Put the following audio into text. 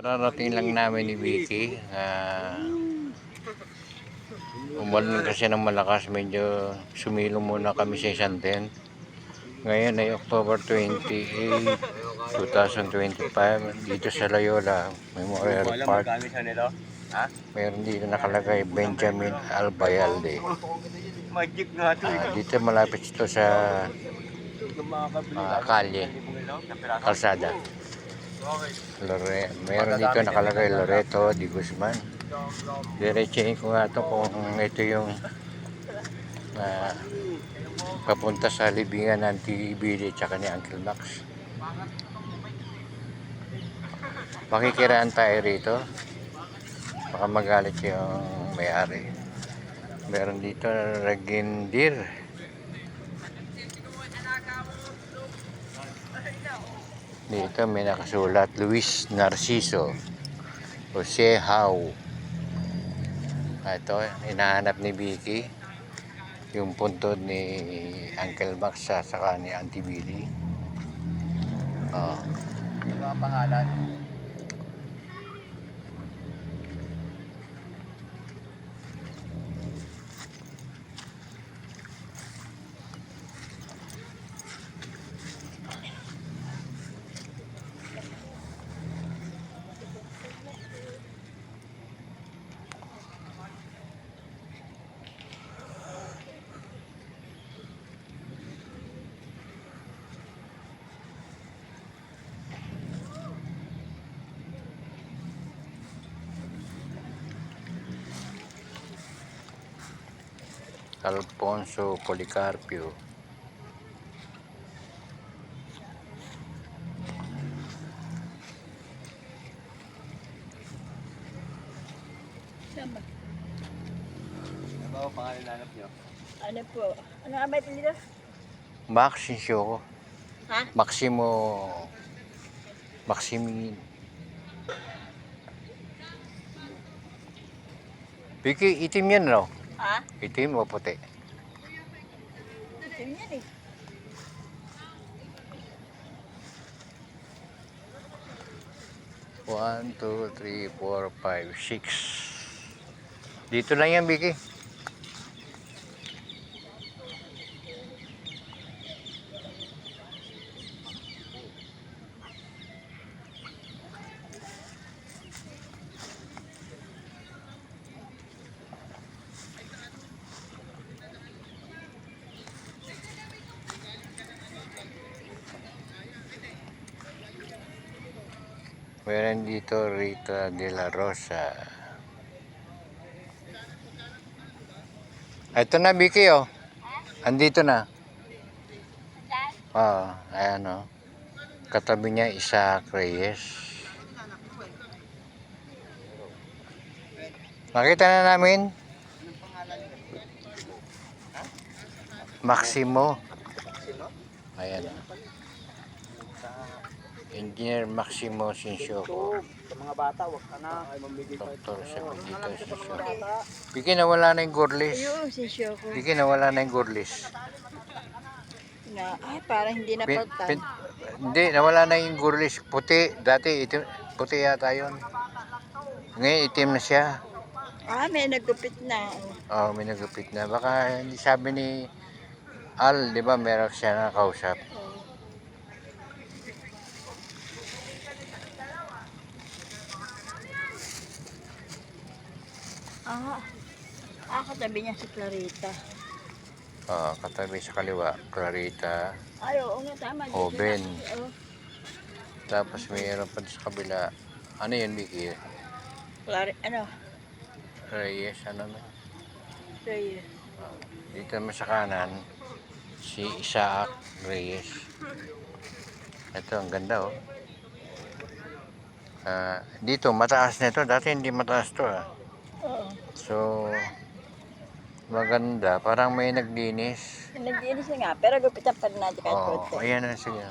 Kararating lang namin ni Vicky. Umalan kasi ng malakas. Medyo sumilo muna kami sa isang tent. Ngayon ay October 28, 2025. Dito sa Loyola Memorial Park. Meron dito nakalagay Benjamin Albayalde. Dito malapit ito sa kalye, kalsada. Meron dito nakalagay Loreto de Guzman. Diretsahin ko nga ito kung ito yung papunta sa libingan ng TBD tsaka ni Uncle Max. Makikiraan tayo rito. Baka magalit yung may-ari. Meron dito Regendir. Dito may nakasulat Luis Narciso Jose How. Ito, hinahanap ni Vicky yung puntod ni Uncle Max saka ni Auntie Billy. Yung mga pangalan. Alfonso Policarpio. Sama. Ano ba ang pangalan nanap nyo? Ano po? Ano nga ba ito dito? Maximo. Ha? Maximin. Vicky, itim yan, no? Ha? Itim o puti? Ito yan eh. One, two, three, four, five, six. Dito lang yan, Vicky. Meron dito Rita de la Rosa. Ito na, Vicky, oh. Andito na. Ayan, oh. Katabi niya Isaac Reyes. Nakita na namin. Maximo. Ayan, oh. Engineer Maximo Sinsyoco. Sa mga bata, wag ka na. Doktor sa Benito Sinsyoco. Bigyan nawala na yung gurlis. Ayun, si Shoko. Bigyan nawala na yung gurlis. Ay, parang hindi na pagtan. Hindi, nawala na yung gurlis. Puti. Dati itim, puti yata yun. Ngayon itim na siya. May nagupit na. May nagupit na. Baka hindi sabi ni Al, di ba, meron siya nakausap. Katabi niya si Clarita. Katabi sa kaliwa, Clarita, Ay, oo nga, tama. Oben. Tapos mayroon pa sa kabila. Ano yun, Vicky? Reyes, ano na? Reyes. Dito naman sa kanan, si Isaac Reyes. Ito, ang ganda, oh. Dito, mataas na ito. Dati hindi mataas to, Oo. So, maganda. Parang may naglinis. Naglinis na nga, pero gupitan pa rin natin kahit konti. Ayan na siya.